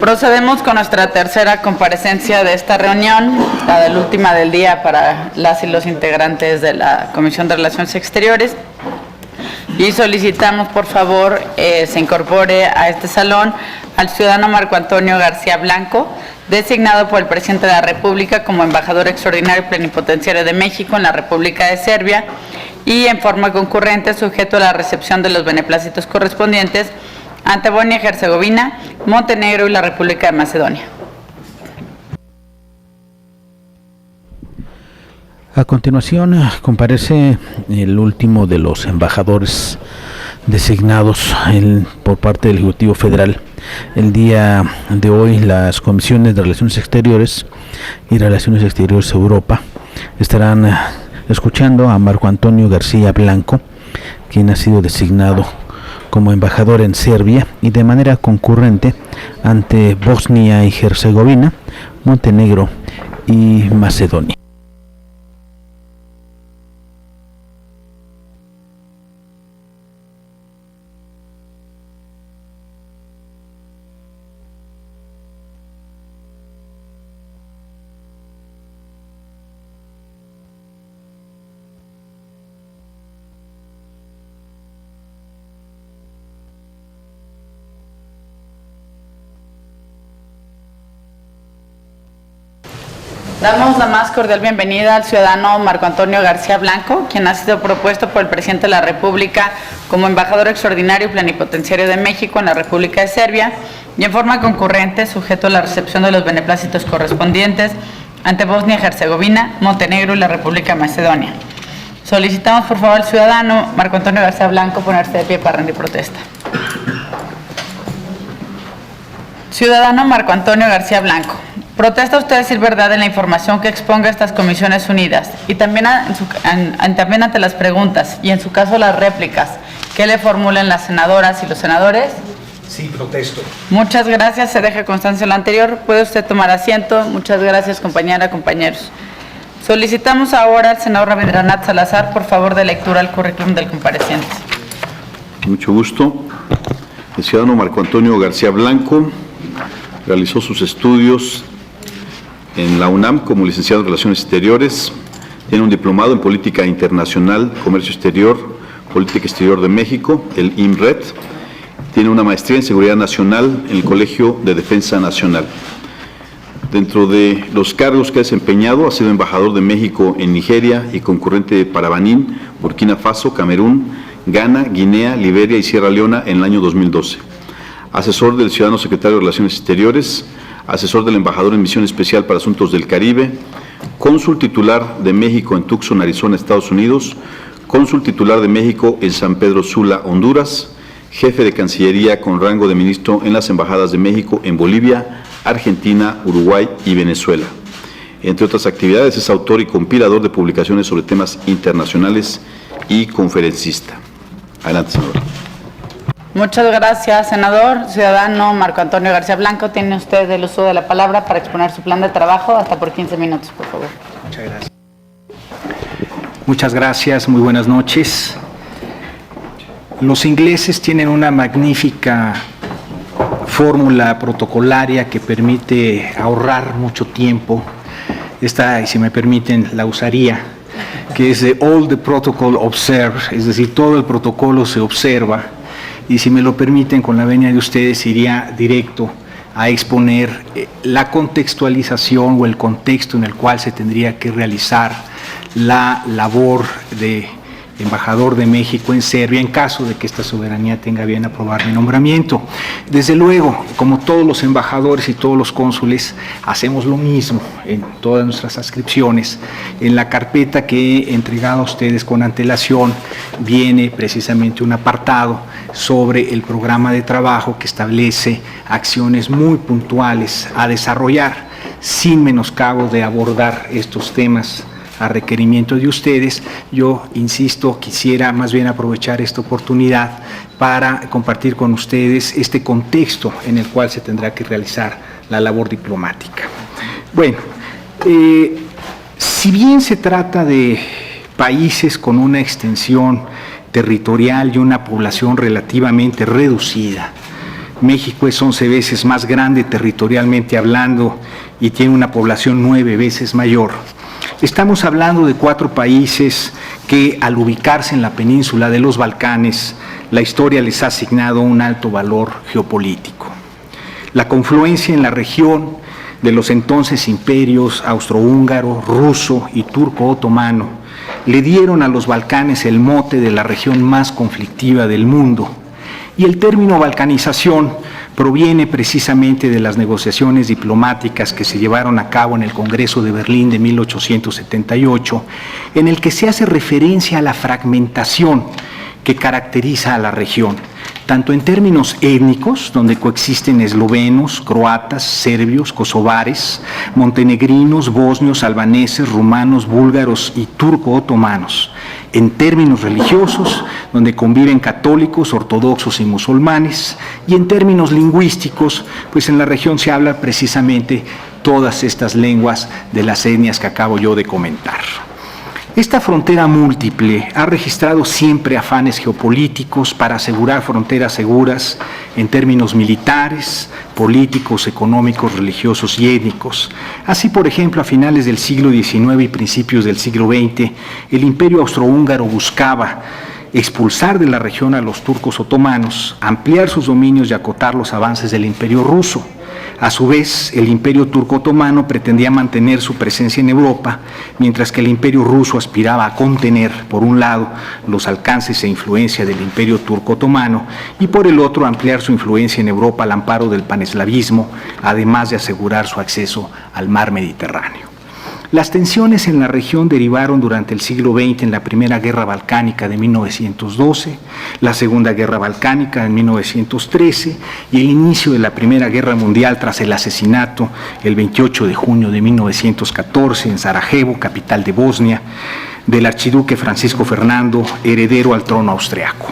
Procedemos con nuestra tercera comparecencia de esta reunión, la última del día para las y los integrantes de la Comisión de Relaciones Exteriores, y solicitamos por favor se incorpore a este salón al ciudadano Marco Antonio García Blanco, designado por el Presidente de la República como embajador extraordinario y plenipotenciario de México en la República de Serbia y en forma concurrente sujeto a la recepción de los beneplácitos correspondientes ante Bosnia y Herzegovina, Montenegro y la República de Macedonia. A continuación comparece el último de los embajadores designados por parte del Ejecutivo Federal. El día de hoy las comisiones de Relaciones Exteriores y Relaciones Exteriores Europa estarán escuchando a Marco Antonio García Blanco, quien ha sido designado como embajador en Serbia y de manera concurrente ante Bosnia y Herzegovina, Montenegro y Macedonia. Damos la más cordial bienvenida al ciudadano Marco Antonio García Blanco, quien ha sido propuesto por el Presidente de la República como embajador extraordinario y plenipotenciario de México en la República de Serbia y en forma concurrente sujeto a la recepción de los beneplácitos correspondientes ante Bosnia y Herzegovina, Montenegro y la República de Macedonia. Solicitamos por favor al ciudadano Marco Antonio García Blanco ponerse de pie para rendir protesta. Ciudadano Marco Antonio García Blanco, ¿protesta usted decir verdad en la información que exponga estas Comisiones Unidas y también, también ante las preguntas y en su caso las réplicas que le formulen las senadoras y los senadores? Sí, protesto. Muchas gracias, se deja constancia de lo anterior. Puede usted tomar asiento. Muchas gracias, compañera, compañeros. Solicitamos ahora al senador Rabindranath Salazar, por favor, de lectura al currículum del compareciente. Mucho gusto. El ciudadano Marco Antonio García Blanco realizó sus estudios en la UNAM como licenciado en Relaciones Exteriores, tiene un diplomado en Política Internacional, Comercio Exterior, Política Exterior de México, el IMRED, tiene una maestría en Seguridad Nacional en el Colegio de Defensa Nacional. Dentro de los cargos que ha desempeñado, ha sido embajador de México en Nigeria y concurrente para Benín, Burkina Faso, Camerún, Ghana, Guinea, Liberia y Sierra Leona en el año 2012. Asesor del ciudadano secretario de Relaciones Exteriores, asesor del embajador en Misión Especial para Asuntos del Caribe, cónsul titular de México en Tucson, Arizona, Estados Unidos, cónsul titular de México en San Pedro Sula, Honduras, jefe de Cancillería con rango de ministro en las embajadas de México en Bolivia, Argentina, Uruguay y Venezuela. Entre otras actividades, es autor y compilador de publicaciones sobre temas internacionales y conferencista. Adelante, senador. Muchas gracias, senador. Ciudadano Marco Antonio García Blanco, tiene usted el uso de la palabra para exponer su plan de trabajo hasta por 15 minutos, por favor. Muchas gracias. Muchas gracias, muy buenas noches. Los ingleses tienen una magnífica fórmula protocolaria que permite ahorrar mucho tiempo. Esta, si me permiten, la usaría, que es de all the protocol observed, es decir, todo el protocolo se observa. Y si me lo permiten, con la venia de ustedes, iría directo a exponer la contextualización o el contexto en el cual se tendría que realizar la labor de embajador de México en Serbia en caso de que esta soberanía tenga bien aprobar mi nombramiento. Desde luego, como todos los embajadores y todos los cónsules, hacemos lo mismo en todas nuestras adscripciones. En la carpeta que he entregado a ustedes con antelación viene precisamente un apartado sobre el programa de trabajo que establece acciones muy puntuales a desarrollar, sin menoscabo de abordar estos temas a requerimiento de ustedes. Yo, insisto, quisiera más bien aprovechar esta oportunidad para compartir con ustedes este contexto en el cual se tendrá que realizar la labor diplomática. Bueno, si bien se trata de países con una extensión territorial y una población relativamente reducida, México es 11 veces más grande territorialmente hablando y tiene una población 9 veces mayor. Estamos hablando de 4 países que, al ubicarse en la península de los Balcanes, la historia les ha asignado un alto valor geopolítico. La confluencia en la región de los entonces imperios austrohúngaro, ruso y turco-otomano le dieron a los Balcanes el mote de la región más conflictiva del mundo. Y el término balcanización proviene precisamente de las negociaciones diplomáticas que se llevaron a cabo en el Congreso de Berlín de 1878, en el que se hace referencia a la fragmentación que caracteriza a la región, tanto en términos étnicos, donde coexisten eslovenos, croatas, serbios, kosovares, montenegrinos, bosnios, albaneses, rumanos, búlgaros y turco-otomanos; en términos religiosos, donde conviven católicos, ortodoxos y musulmanes; y en términos lingüísticos, pues en la región se habla precisamente todas estas lenguas de las etnias que acabo yo de comentar. Esta frontera múltiple ha registrado siempre afanes geopolíticos para asegurar fronteras seguras en términos militares, políticos, económicos, religiosos y étnicos. Así, por ejemplo, a finales del siglo XIX y principios del siglo XX, el Imperio Austrohúngaro buscaba expulsar de la región a los turcos otomanos, ampliar sus dominios y acotar los avances del Imperio ruso. A su vez, el Imperio turco-otomano pretendía mantener su presencia en Europa, mientras que el Imperio ruso aspiraba a contener, por un lado, los alcances e influencia del Imperio turco-otomano y, por el otro, ampliar su influencia en Europa al amparo del paneslavismo, además de asegurar su acceso al mar Mediterráneo. Las tensiones en la región derivaron durante el siglo XX en la Primera Guerra Balcánica de 1912, la Segunda Guerra Balcánica en 1913 y el inicio de la Primera Guerra Mundial tras el asesinato el 28 de junio de 1914 en Sarajevo, capital de Bosnia, del archiduque Francisco Fernando, heredero al trono austriaco.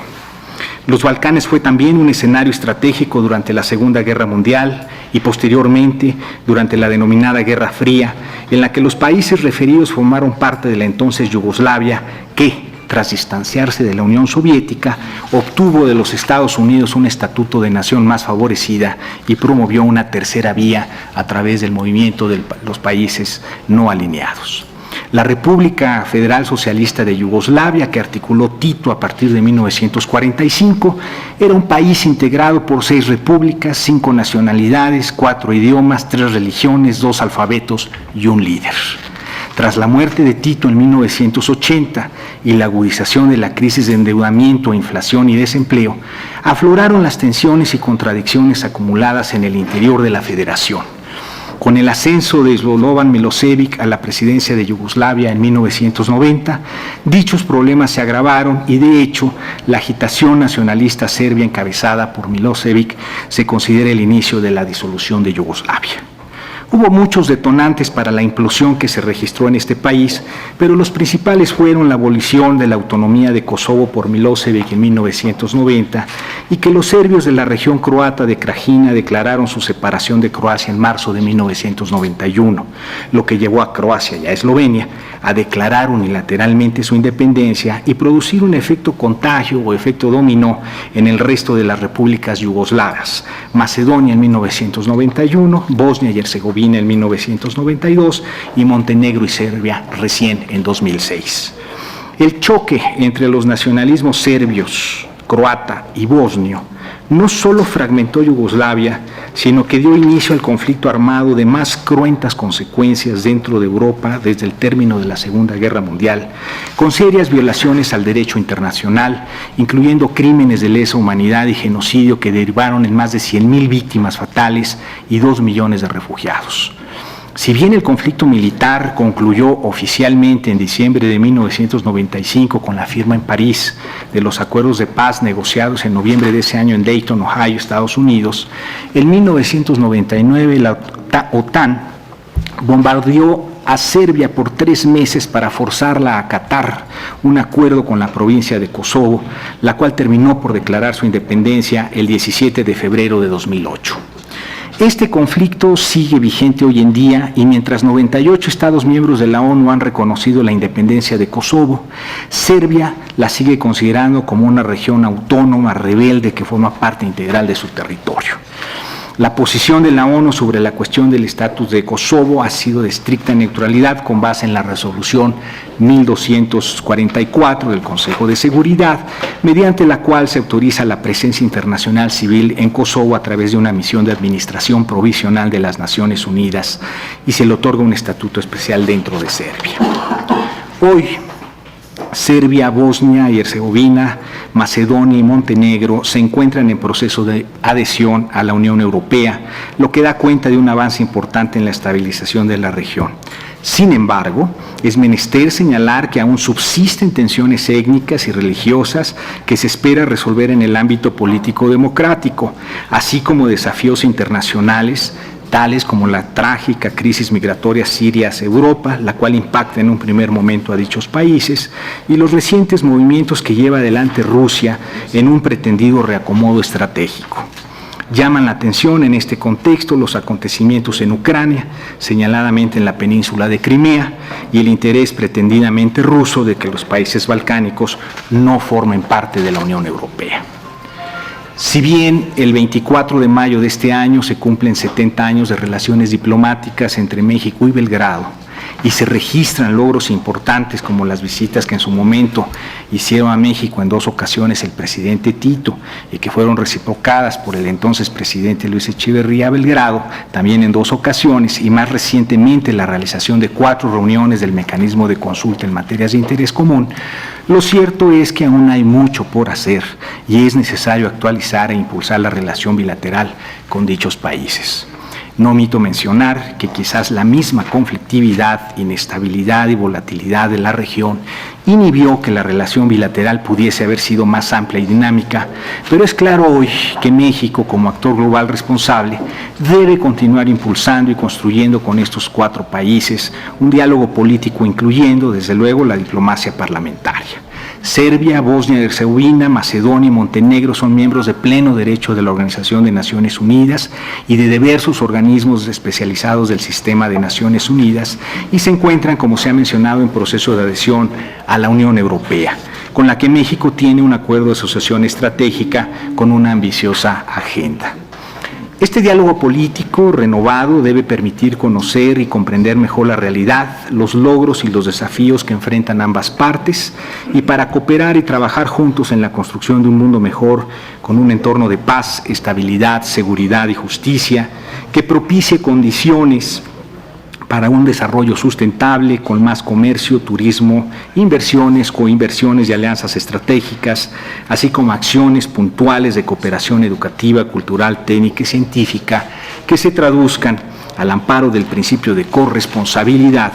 Los Balcanes fue también un escenario estratégico durante la Segunda Guerra Mundial y posteriormente durante la denominada Guerra Fría, en la que los países referidos formaron parte de la entonces Yugoslavia, que, tras distanciarse de la Unión Soviética, obtuvo de los Estados Unidos un estatuto de nación más favorecida y promovió una tercera vía a través del movimiento de los países no alineados. La República Federal Socialista de Yugoslavia, que articuló Tito a partir de 1945, era un país integrado por 6 repúblicas, 5 nacionalidades, 4 idiomas, 3 religiones, 2 alfabetos y un líder. Tras la muerte de Tito en 1980 y la agudización de la crisis de endeudamiento, inflación y desempleo, afloraron las tensiones y contradicciones acumuladas en el interior de la federación. Con el ascenso de Slobodan Milošević a la presidencia de Yugoslavia en 1990, dichos problemas se agravaron y, de hecho, la agitación nacionalista serbia encabezada por Milošević se considera el inicio de la disolución de Yugoslavia. Hubo muchos detonantes para la implosión que se registró en este país, pero los principales fueron la abolición de la autonomía de Kosovo por Milošević en 1990 y que los serbios de la región croata de Krajina declararon su separación de Croacia en marzo de 1991, lo que llevó a Croacia y a Eslovenia a declarar unilateralmente su independencia y producir un efecto contagio o efecto dominó en el resto de las repúblicas yugoslavas: Macedonia en 1991, Bosnia y Herzegovina en 1992 y Montenegro y Serbia recién en 2006. El choque entre los nacionalismos serbios, croata y bosnio no solo fragmentó Yugoslavia, sino que dio inicio al conflicto armado de más cruentas consecuencias dentro de Europa desde el término de la Segunda Guerra Mundial, con serias violaciones al derecho internacional, incluyendo crímenes de lesa humanidad y genocidio que derivaron en más de 100.000 víctimas fatales y 2 millones de refugiados. Si bien el conflicto militar concluyó oficialmente en diciembre de 1995 con la firma en París de los acuerdos de paz negociados en noviembre de ese año en Dayton, Ohio, Estados Unidos, en 1999 la OTAN bombardeó a Serbia por 3 meses para forzarla a acatar un acuerdo con la provincia de Kosovo, la cual terminó por declarar su independencia el 17 de febrero de 2008. Este conflicto sigue vigente hoy en día y mientras 98 Estados miembros de la ONU han reconocido la independencia de Kosovo, Serbia la sigue considerando como una región autónoma, rebelde, que forma parte integral de su territorio. La posición de la ONU sobre la cuestión del estatus de Kosovo ha sido de estricta neutralidad con base en la resolución 1244 del Consejo de Seguridad, mediante la cual se autoriza la presencia internacional civil en Kosovo a través de una misión de administración provisional de las Naciones Unidas y se le otorga un estatuto especial dentro de Serbia. Hoy, Serbia, Bosnia y Herzegovina, Macedonia y Montenegro se encuentran en proceso de adhesión a la Unión Europea, lo que da cuenta de un avance importante en la estabilización de la región. Sin embargo, es menester señalar que aún subsisten tensiones étnicas y religiosas que se espera resolver en el ámbito político-democrático, así como desafíos internacionales tales como la trágica crisis migratoria siria hacia Europa, la cual impacta en un primer momento a dichos países, y los recientes movimientos que lleva adelante Rusia en un pretendido reacomodo estratégico. Llaman la atención en este contexto los acontecimientos en Ucrania, señaladamente en la península de Crimea, y el interés pretendidamente ruso de que los países balcánicos no formen parte de la Unión Europea. Si bien el 24 de mayo de este año se cumplen 70 años de relaciones diplomáticas entre México y Belgrado y se registran logros importantes como las visitas que en su momento hicieron a México en 2 ocasiones el presidente Tito y que fueron reciprocadas por el entonces presidente Luis Echeverría a Belgrado, también en 2 ocasiones, y más recientemente la realización de 4 reuniones del mecanismo de consulta en materias de interés común, lo cierto es que aún hay mucho por hacer y es necesario actualizar e impulsar la relación bilateral con dichos países. No omito mencionar que quizás la misma conflictividad, inestabilidad y volatilidad de la región inhibió que la relación bilateral pudiese haber sido más amplia y dinámica, pero es claro hoy que México, como actor global responsable, debe continuar impulsando y construyendo con estos 4 países un diálogo político incluyendo, desde luego, la diplomacia parlamentaria. Serbia, Bosnia y Herzegovina, Macedonia y Montenegro son miembros de pleno derecho de la Organización de Naciones Unidas y de diversos organismos especializados del sistema de Naciones Unidas y se encuentran, como se ha mencionado, en proceso de adhesión a la Unión Europea, con la que México tiene un acuerdo de asociación estratégica con una ambiciosa agenda. Este diálogo político renovado debe permitir conocer y comprender mejor la realidad, los logros y los desafíos que enfrentan ambas partes y para cooperar y trabajar juntos en la construcción de un mundo mejor con un entorno de paz, estabilidad, seguridad y justicia que propicie condiciones para un desarrollo sustentable con más comercio, turismo, inversiones, coinversiones y alianzas estratégicas, así como acciones puntuales de cooperación educativa, cultural, técnica y científica que se traduzcan al amparo del principio de corresponsabilidad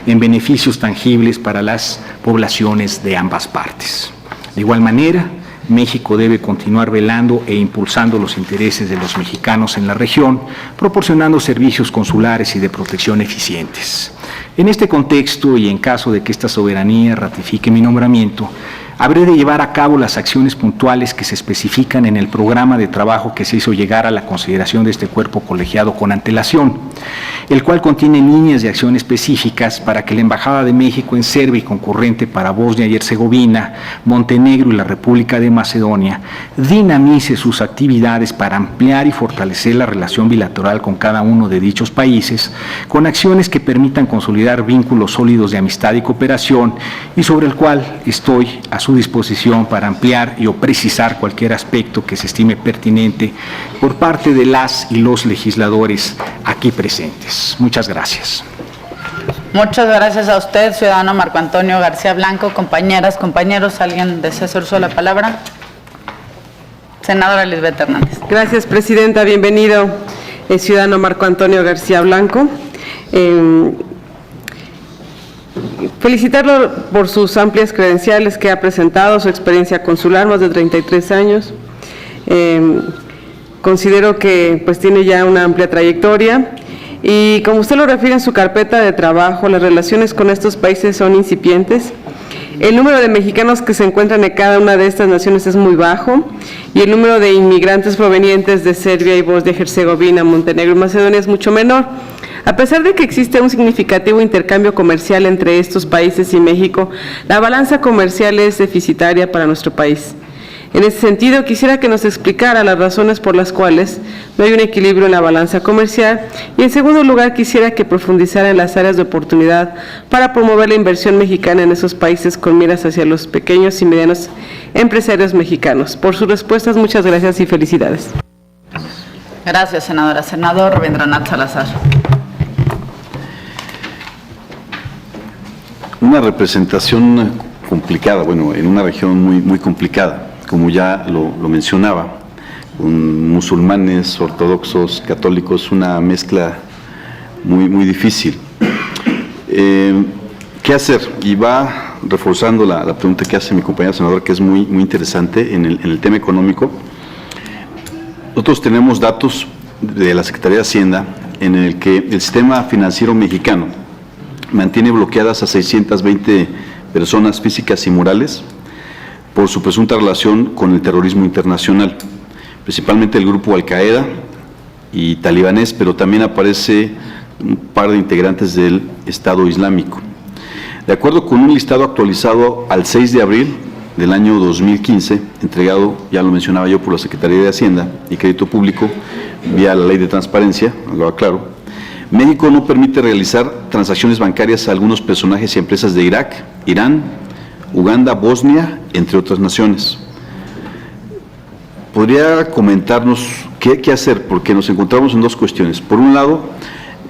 en beneficios tangibles para las poblaciones de ambas partes. De igual manera, México debe continuar velando e impulsando los intereses de los mexicanos en la región, proporcionando servicios consulares y de protección eficientes. En este contexto, y en caso de que esta soberanía ratifique mi nombramiento, habré de llevar a cabo las acciones puntuales que se especifican en el programa de trabajo que se hizo llegar a la consideración de este cuerpo colegiado con antelación, el cual contiene líneas de acción específicas para que la Embajada de México en Serbia y concurrente para Bosnia y Herzegovina, Montenegro y la República de Macedonia dinamice sus actividades para ampliar y fortalecer la relación bilateral con cada uno de dichos países, con acciones que permitan consolidar vínculos sólidos de amistad y cooperación y sobre el cual estoy a su disposición para ampliar y o precisar cualquier aspecto que se estime pertinente por parte de las y los legisladores aquí presentes. Muchas gracias. Muchas gracias a usted, ciudadano Marco Antonio García Blanco. Compañeras, compañeros, ¿alguien desea hacer uso de la palabra? Senadora Lisbeth Hernández. Gracias, presidenta. Bienvenido, ciudadano Marco Antonio García Blanco. Felicitarlo por sus amplias credenciales que ha presentado, su experiencia consular, más de 33 años. Considero que pues tiene ya una amplia trayectoria y como usted lo refiere en su carpeta de trabajo, las relaciones con estos países son incipientes. El número de mexicanos que se encuentran en cada una de estas naciones es muy bajo y el número de inmigrantes provenientes de Serbia y Bosnia-Herzegovina, Montenegro y Macedonia es mucho menor. A pesar de que existe un significativo intercambio comercial entre estos países y México, la balanza comercial es deficitaria para nuestro país. En ese sentido, quisiera que nos explicara las razones por las cuales no hay un equilibrio en la balanza comercial y, en segundo lugar, quisiera que profundizara en las áreas de oportunidad para promover la inversión mexicana en esos países con miras hacia los pequeños y medianos empresarios mexicanos. Por sus respuestas, muchas gracias y felicidades. Gracias, senadora. Senador Rabindranath Salazar. Una representación complicada, bueno, en una región muy complicada, como ya lo mencionaba, con musulmanes, ortodoxos, católicos, una mezcla muy difícil. ¿Qué hacer? Y va reforzando la pregunta que hace mi compañera senadora, que es muy interesante en el tema económico. Nosotros tenemos datos de la Secretaría de Hacienda en el que el sistema financiero mexicano mantiene bloqueadas a 620 personas físicas y morales por su presunta relación con el terrorismo internacional, principalmente el grupo Al-Qaeda y talibanés, pero también aparece un par de integrantes del Estado Islámico. De acuerdo con un listado actualizado al 6 de abril del año 2015, entregado, ya lo mencionaba yo, por la Secretaría de Hacienda y Crédito Público, vía la Ley de Transparencia, lo aclaro, México no permite realizar transacciones bancarias a algunos personajes y empresas de Irak, Irán, Uganda, Bosnia, entre otras naciones. ¿Podría comentarnos qué hacer? Porque nos encontramos en dos cuestiones. Por un lado,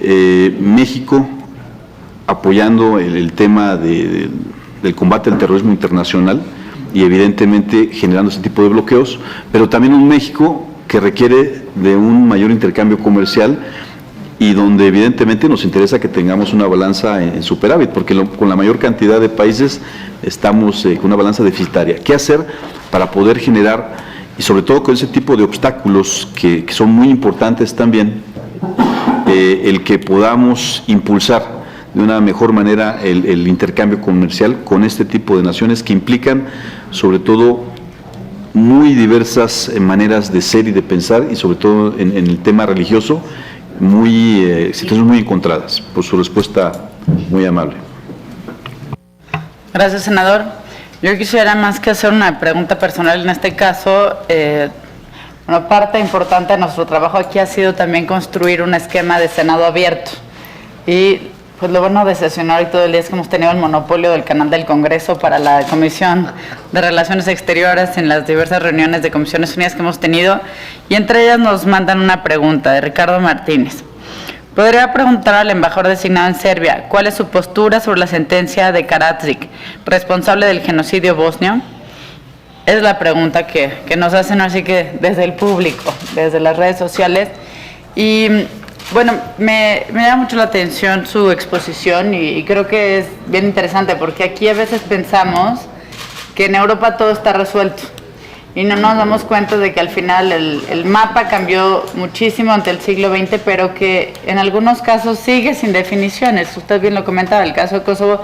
México apoyando el tema del combate al terrorismo internacional y evidentemente generando ese tipo de bloqueos, pero también un México que requiere de un mayor intercambio comercial y donde evidentemente nos interesa que tengamos una balanza en superávit, porque con la mayor cantidad de países estamos con una balanza deficitaria. ¿Qué hacer para poder generar, y sobre todo con ese tipo de obstáculos que son muy importantes también, el que podamos impulsar de una mejor manera el intercambio comercial con este tipo de naciones que implican sobre todo muy diversas maneras de ser y de pensar, y sobre todo en el tema religioso, situaciones muy encontradas? Por su respuesta muy amable. Gracias, senador. Yo quisiera, más que hacer una pregunta personal en este caso, una parte importante de nuestro trabajo aquí ha sido también construir un esquema de Senado abierto. Y pues lo bueno de sesionar y todo el día es que hemos tenido el monopolio del canal del Congreso para la Comisión de Relaciones Exteriores en las diversas reuniones de Comisiones Unidas que hemos tenido, y entre ellas nos mandan una pregunta de Ricardo Martínez. ¿Podría preguntar al embajador designado en Serbia cuál es su postura sobre la sentencia de Karadzic, responsable del genocidio bosnio? Es la pregunta que nos hacen así que desde el público, desde las redes sociales. Y bueno, me llama mucho la atención su exposición y creo que es bien interesante, porque aquí a veces pensamos que en Europa todo está resuelto y no nos damos cuenta de que al final el mapa cambió muchísimo ante el siglo XX, pero que en algunos casos sigue sin definiciones. Usted bien lo comentaba, el caso de Kosovo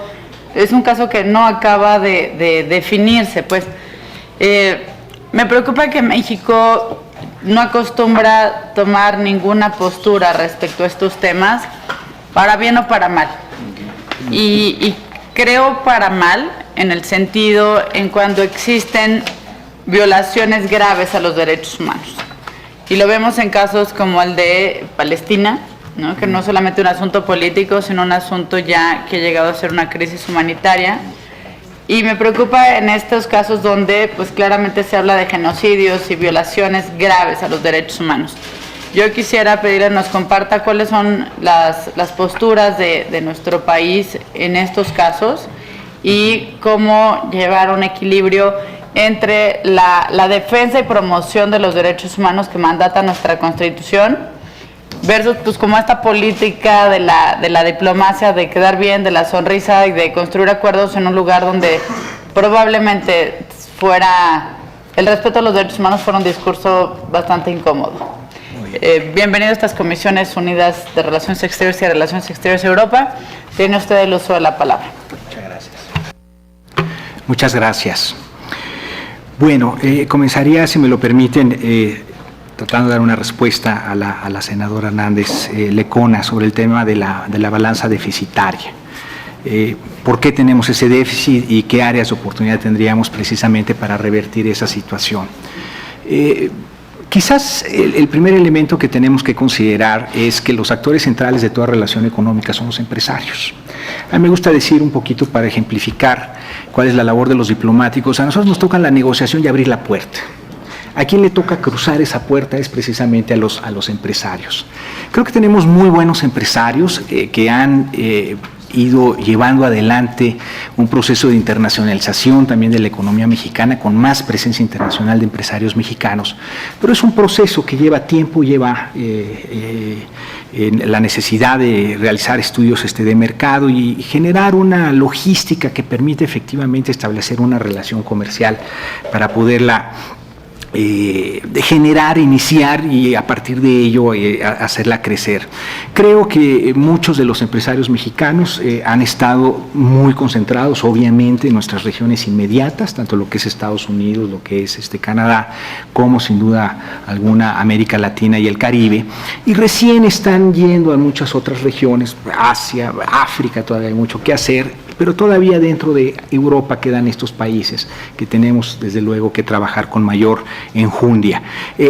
es un caso que no acaba de definirse. Pues me preocupa que México no acostumbra tomar ninguna postura respecto a estos temas, para bien o para mal. Y creo para mal en el sentido en cuando existen violaciones graves a los derechos humanos. Y lo vemos en casos como el de Palestina, ¿no? Que no es solamente un asunto político, sino un asunto ya que ha llegado a ser una crisis humanitaria. Y me preocupa en estos casos donde pues claramente se habla de genocidios y violaciones graves a los derechos humanos. Yo quisiera pedirle nos comparta cuáles son las posturas de nuestro país en estos casos y cómo llevar un equilibrio entre la defensa y promoción de los derechos humanos que mandata nuestra Constitución versus pues como esta política de la diplomacia, de quedar bien, de la sonrisa y de construir acuerdos en un lugar donde probablemente el respeto a los derechos humanos fuera un discurso bastante incómodo. Bienvenido a estas Comisiones Unidas de Relaciones Exteriores y Relaciones Exteriores de Europa. Tiene usted el uso de la palabra. Muchas gracias. Muchas gracias. Bueno, comenzaría, si me lo permiten, tratando de dar una respuesta a la senadora Hernández Lecona sobre el tema de la balanza deficitaria. ¿Por qué tenemos ese déficit y qué áreas de oportunidad tendríamos precisamente para revertir esa situación? Quizás el primer elemento que tenemos que considerar es que los actores centrales de toda relación económica son los empresarios. A mí me gusta decir un poquito para ejemplificar cuál es la labor de los diplomáticos. A nosotros nos toca la negociación y abrir la puerta. A quien le toca cruzar esa puerta es precisamente a los empresarios. Creo que tenemos muy buenos empresarios que han ido llevando adelante un proceso de internacionalización también de la economía mexicana, con más presencia internacional de empresarios mexicanos, pero es un proceso que lleva tiempo, lleva la necesidad de realizar estudios de mercado y generar una logística que permite efectivamente establecer una relación comercial para poderla de generar, iniciar y a partir de ello hacerla crecer. Creo que muchos de los empresarios mexicanos han estado muy concentrados, obviamente, en nuestras regiones inmediatas, tanto lo que es Estados Unidos, lo que es Canadá, como sin duda alguna América Latina y el Caribe, y recién están yendo a muchas otras regiones, Asia, África, todavía hay mucho que hacer, pero todavía dentro de Europa quedan estos países que tenemos desde luego que trabajar con mayor enjundia.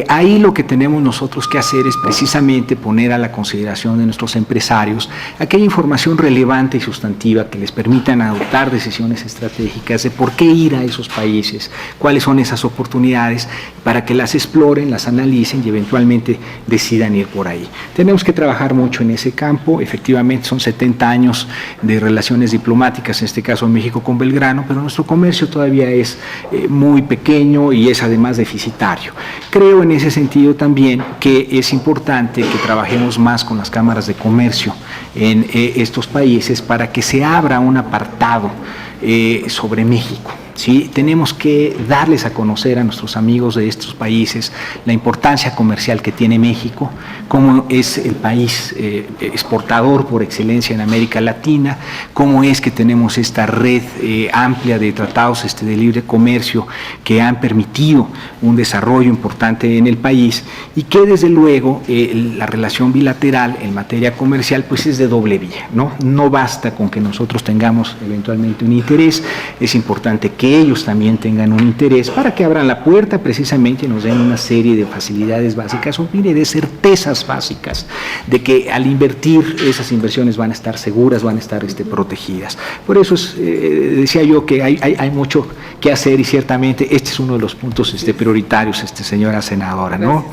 Ahí lo que tenemos nosotros que hacer es precisamente poner a la consideración de nuestros empresarios aquella información relevante y sustantiva que les permitan adoptar decisiones estratégicas de por qué ir a esos países, cuáles son esas oportunidades, para que las exploren, las analicen y eventualmente decidan ir por ahí. Tenemos que trabajar mucho en ese campo. Efectivamente son 70 años de relaciones diplomáticas, en este caso México con Belgrano, pero nuestro comercio todavía es muy pequeño y es además deficitario. Creo en ese sentido también que es importante que trabajemos más con las cámaras de comercio en estos países para que se abra un apartado sobre México. ¿Sí? Tenemos que darles a conocer a nuestros amigos de estos países la importancia comercial que tiene México, cómo es el país exportador por excelencia en América Latina, cómo es que tenemos esta red amplia de tratados de libre comercio que han permitido un desarrollo importante en el país y que desde luego la relación bilateral en materia comercial pues es de doble vía, ¿no? No basta con que nosotros tengamos eventualmente un interés, es importante que ellos también tengan un interés para que abran la puerta precisamente y nos den una serie de facilidades básicas o mire, de certezas básicas de que al invertir esas inversiones van a estar seguras, van a estar protegidas. Por eso decía yo que hay mucho que hacer y ciertamente este es uno de los puntos prioritarios, señora senadora, ¿no?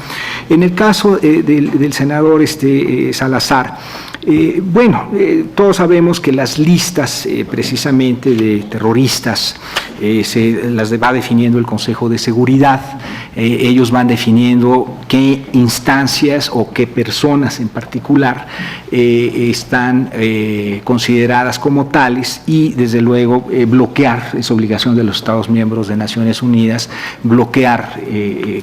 En el caso del senador Salazar, todos sabemos que las listas precisamente de terroristas las va definiendo el Consejo de Seguridad. Ellos van definiendo qué instancias o qué personas en particular están consideradas como tales y desde luego bloquear, es obligación de los Estados miembros de Naciones Unidas, bloquear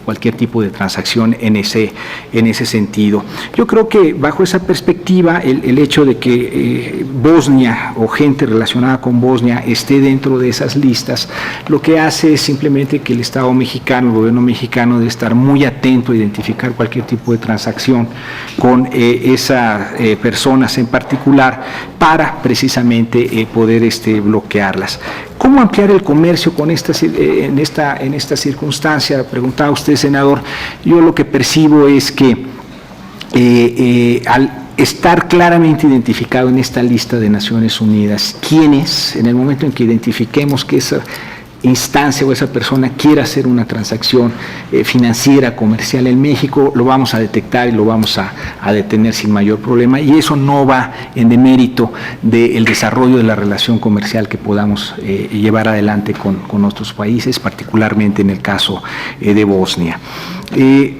cualquier tipo de transacción en ese sentido. Yo creo que bajo esa perspectiva el hecho de que Bosnia o gente relacionada con Bosnia esté dentro de esas listas, lo que hace es simplemente que el Estado mexicano, el gobierno mexicano debe estar muy atento a identificar cualquier tipo de transacción con esas personas en particular para precisamente poder bloquearlas. ¿Cómo ampliar el comercio con en esta circunstancia? Preguntaba usted, senador. Yo lo que percibo es que al estar claramente identificado en esta lista de Naciones Unidas, quiénes, en el momento en que identifiquemos que esa instancia o esa persona quiera hacer una transacción financiera, comercial en México, lo vamos a detectar y lo vamos a detener sin mayor problema, y eso no va en demérito del desarrollo de la relación comercial que podamos llevar adelante con otros países, particularmente en el caso de Bosnia.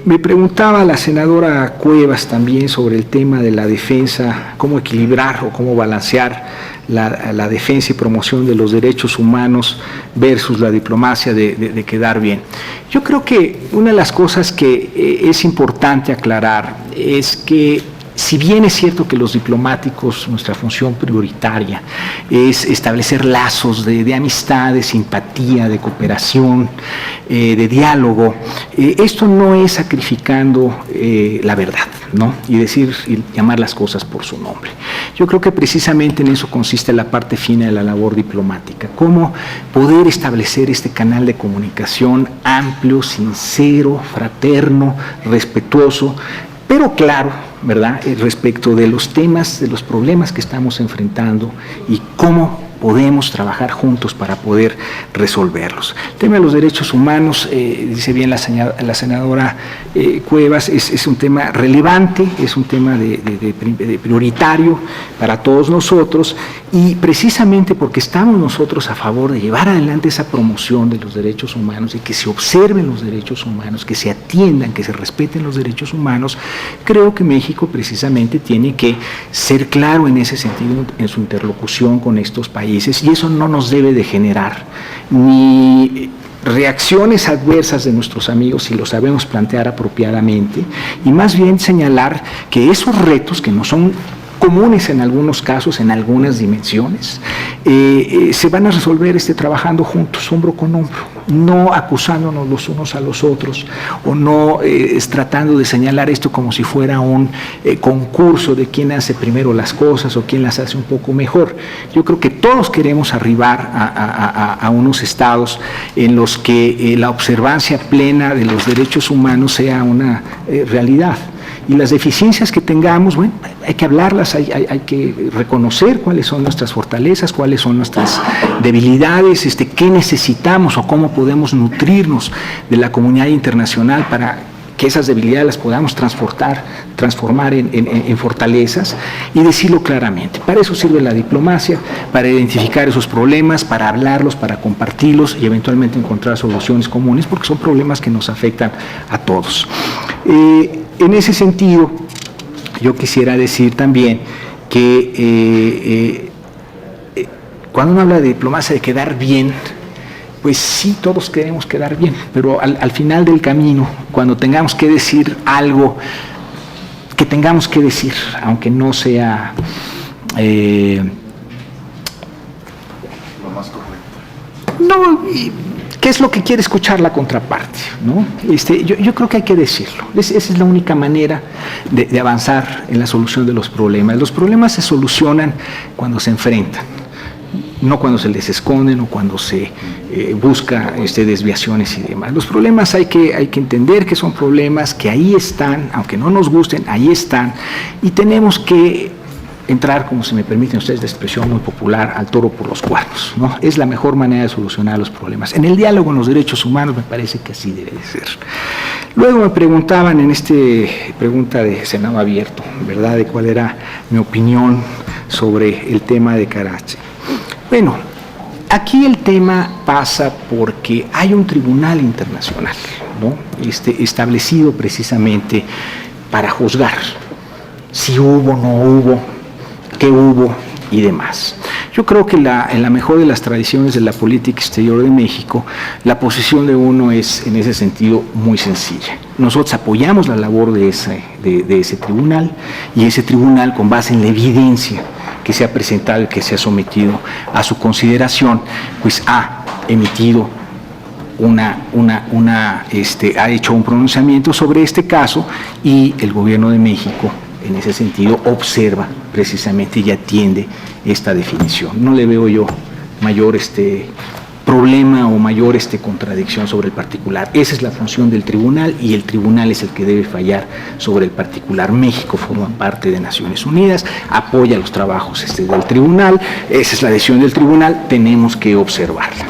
Me preguntaba la senadora Cuevas también sobre el tema de la defensa, cómo equilibrar o cómo balancear la defensa y promoción de los derechos humanos versus la diplomacia de quedar bien. Yo creo que una de las cosas que es importante aclarar es que si bien es cierto que los diplomáticos, nuestra función prioritaria es establecer lazos de amistad, de simpatía, de cooperación, de diálogo, esto no es sacrificando la verdad, ¿no? Y decir y llamar las cosas por su nombre. Yo creo que precisamente en eso consiste la parte fina de la labor diplomática, cómo poder establecer este canal de comunicación amplio, sincero, fraterno, respetuoso, pero claro, ¿verdad?, respecto de los temas, de los problemas que estamos enfrentando y cómo podemos trabajar juntos para poder resolverlos. El tema de los derechos humanos, dice bien la senadora Cuevas, es un tema relevante, es un tema de prioritario para todos nosotros, y precisamente porque estamos nosotros a favor de llevar adelante esa promoción de los derechos humanos y que se observen los derechos humanos, que se atiendan, que se respeten los derechos humanos, creo que México precisamente tiene que ser claro en ese sentido en su interlocución con estos países, y eso no nos debe de generar ni reacciones adversas de nuestros amigos si lo sabemos plantear apropiadamente, y más bien señalar que esos retos, que no son comunes en algunos casos, en algunas dimensiones, se van a resolver trabajando juntos, hombro con hombro, no acusándonos los unos a los otros, o no tratando de señalar esto como si fuera un concurso de quién hace primero las cosas o quién las hace un poco mejor. Yo creo que todos queremos arribar a unos estados en los que la observancia plena de los derechos humanos sea una realidad. Y las deficiencias que tengamos, bueno, hay que hablarlas, hay que reconocer cuáles son nuestras fortalezas, cuáles son nuestras debilidades, qué necesitamos o cómo podemos nutrirnos de la comunidad internacional para que esas debilidades las podamos transformar en fortalezas, y decirlo claramente. Para eso sirve la diplomacia, para identificar esos problemas, para hablarlos, para compartirlos y eventualmente encontrar soluciones comunes, porque son problemas que nos afectan a todos. En ese sentido, yo quisiera decir también que cuando uno habla de diplomacia, de quedar bien, pues sí, todos queremos quedar bien, pero al final del camino, cuando tengamos que decir algo que tengamos que decir, aunque no sea lo más correcto, no, ¿qué es lo que quiere escuchar la contraparte, ¿no? Yo creo que hay que decirlo. Esa es la única manera de avanzar en la solución de los problemas. Los problemas se solucionan cuando se enfrentan, no cuando se les esconden o cuando se busca desviaciones y demás. Los problemas hay que entender que son problemas, que ahí están, aunque no nos gusten, ahí están, y tenemos que entrar, como se me permiten ustedes la expresión muy popular, al toro por los cuernos, ¿no? Es la mejor manera de solucionar los problemas. En el diálogo en los derechos humanos me parece que así debe de ser. Luego me preguntaban en pregunta de Senado abierto, ¿verdad?, de cuál era mi opinión sobre el tema de Karachi. Bueno, aquí el tema pasa porque hay un tribunal internacional, ¿no?, establecido precisamente para juzgar si hubo, no hubo, qué hubo y demás. Yo creo que en la mejor de las tradiciones de la política exterior de México, la posición de uno es, en ese sentido, muy sencilla. Nosotros apoyamos la labor de ese tribunal, y ese tribunal, con base en la evidencia que se ha presentado y que se ha sometido a su consideración, pues ha emitido ha hecho un pronunciamiento sobre este caso, y el Gobierno de México, en ese sentido, observa precisamente y atiende esta definición. No le veo yo mayor problema o mayor contradicción sobre el particular. Esa es la función del tribunal, y el tribunal es el que debe fallar sobre el particular. México forma parte de Naciones Unidas, apoya los trabajos del tribunal, esa es la decisión del tribunal, tenemos que observarla.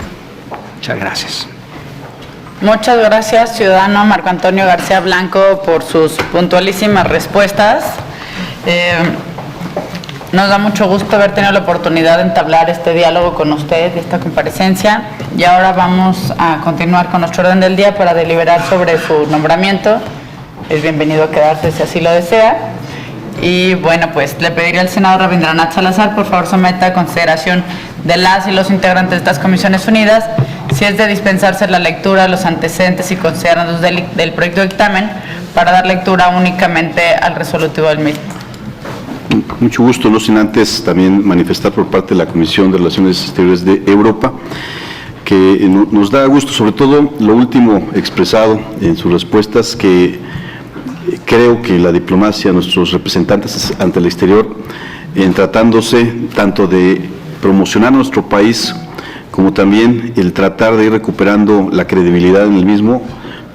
Muchas gracias. Muchas gracias, ciudadano Marco Antonio García Blanco, por sus puntualísimas respuestas. Nos da mucho gusto haber tenido la oportunidad de entablar este diálogo con usted, esta comparecencia, y ahora vamos a continuar con nuestro orden del día para deliberar sobre su nombramiento. Es bienvenido a quedarse si así lo desea. Y bueno, pues le pediría al senador Rabindranath Salazar, por favor, someta a consideración de las y los integrantes de estas comisiones unidas si es de dispensarse la lectura, los antecedentes y considerandos del proyecto de dictamen, para dar lectura únicamente al resolutivo del mismo. Mucho gusto, no sin antes también manifestar por parte de la Comisión de Relaciones Exteriores de Europa que nos da gusto, sobre todo lo último expresado en sus respuestas, que creo que la diplomacia, nuestros representantes ante el exterior, en tratándose tanto de promocionar nuestro país como también el tratar de ir recuperando la credibilidad en el mismo,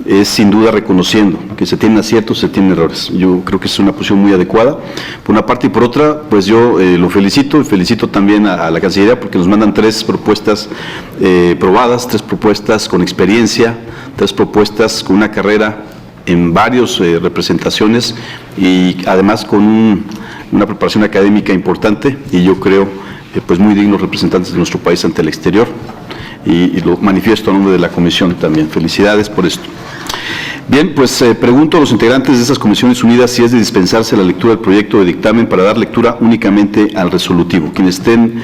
es sin duda reconociendo que se tienen aciertos, se tienen errores. Yo creo que es una posición muy adecuada, por una parte, y por otra, pues yo lo felicito, y felicito también a la Cancillería, porque nos mandan 3 propuestas probadas, 3 propuestas con experiencia, 3 propuestas con una carrera en varias representaciones, y además con una preparación académica importante, y yo creo pues muy dignos representantes de nuestro país ante el exterior, y lo manifiesto a nombre de la Comisión también. Felicidades por esto. Bien, pues pregunto a los integrantes de esas comisiones unidas si es de dispensarse la lectura del proyecto de dictamen para dar lectura únicamente al resolutivo. Quienes estén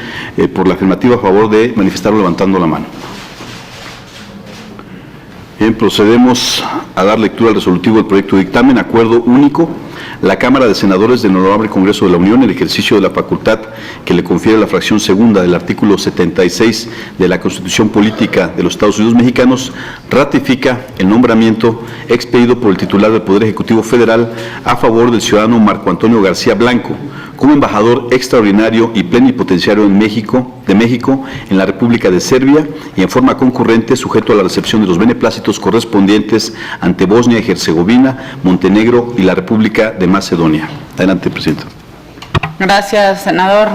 por la afirmativa, a favor de manifestarlo levantando la mano. Bien, procedemos a dar lectura al resolutivo del proyecto de dictamen. Acuerdo único. La Cámara de Senadores del Honorable Congreso de la Unión, en el ejercicio de la facultad que le confiere la fracción segunda del artículo 76 de la Constitución Política de los Estados Unidos Mexicanos, ratifica el nombramiento expedido por el titular del Poder Ejecutivo Federal a favor del ciudadano Marco Antonio García Blanco como embajador extraordinario y plenipotenciario de México en la República de Serbia, y en forma concurrente sujeto a la recepción de los beneplácitos correspondientes ante Bosnia y Herzegovina, Montenegro y la República de Macedonia. Adelante, presidente. Gracias, senador.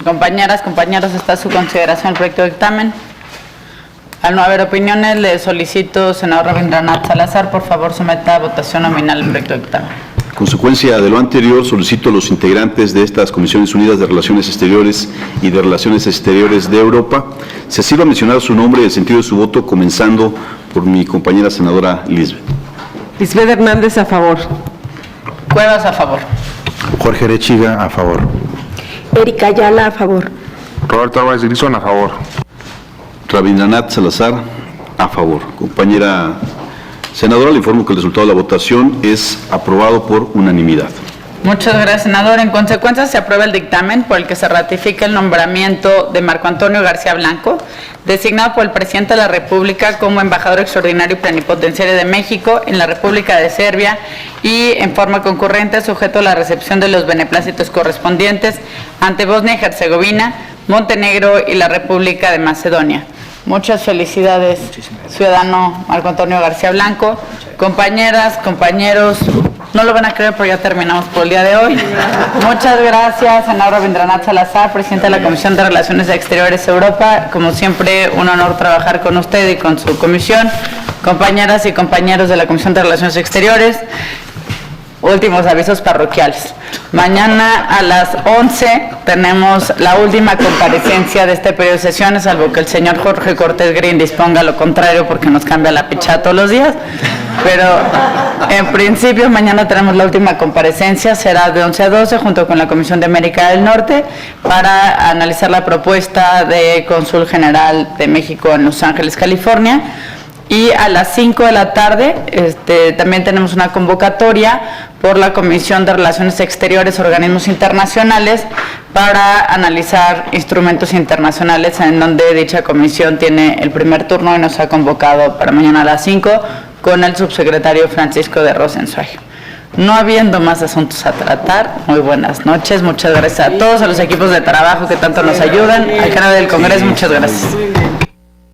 Compañeras, compañeros, está a su consideración el proyecto de dictamen. Al no haber opiniones, le solicito, senador Rabindranath Salazar, por favor, someta a votación nominal el proyecto de dictamen. Consecuencia de lo anterior, solicito a los integrantes de estas Comisiones Unidas de Relaciones Exteriores y de Relaciones Exteriores de Europa se sirva a mencionar su nombre y el sentido de su voto, comenzando por mi compañera senadora Lisbeth. Lisbeth Hernández, a favor. Cuevas, a favor. Jorge Arechiga, a favor. Erika Ayala, a favor. Roberto Álvarez Grisón, a favor. Rabindranath Salazar, a favor. Compañera senadora, le informo que el resultado de la votación es aprobado por unanimidad. Muchas gracias, senador. En consecuencia, se aprueba el dictamen por el que se ratifica el nombramiento de Marco Antonio García Blanco, designado por el presidente de la República como embajador extraordinario y plenipotenciario de México en la República de Serbia, y en forma concurrente sujeto a la recepción de los beneplácitos correspondientes ante Bosnia y Herzegovina, Montenegro y la República de Macedonia. Muchas felicidades, ciudadano Marco Antonio García Blanco. Compañeras, compañeros, no lo van a creer, pero ya terminamos por el día de hoy. Muchas gracias, senador Rabindranath Salazar, presidente de la Comisión de Relaciones Exteriores Europa. Como siempre, un honor trabajar con usted y con su comisión. Compañeras y compañeros de la Comisión de Relaciones Exteriores, últimos avisos parroquiales. Mañana a las 11 tenemos la última comparecencia de este periodo de sesiones, salvo que el señor Jorge Cortés Green disponga lo contrario, porque nos cambia la pichada todos los días. Pero en principio mañana tenemos la última comparecencia, será de 11 a 12 junto con la Comisión de América del Norte para analizar la propuesta de Cónsul General de México en Los Ángeles, California. Y a las 5 de la tarde también tenemos una convocatoria por la Comisión de Relaciones Exteriores, Organismos Internacionales, para analizar instrumentos internacionales, en donde dicha comisión tiene el primer turno y nos ha convocado para mañana a las 5 con el subsecretario Francisco de Rosenzweig. No habiendo más asuntos a tratar, muy buenas noches, muchas gracias a todos, a los equipos de trabajo que tanto nos ayudan, al canal del Congreso, muchas gracias.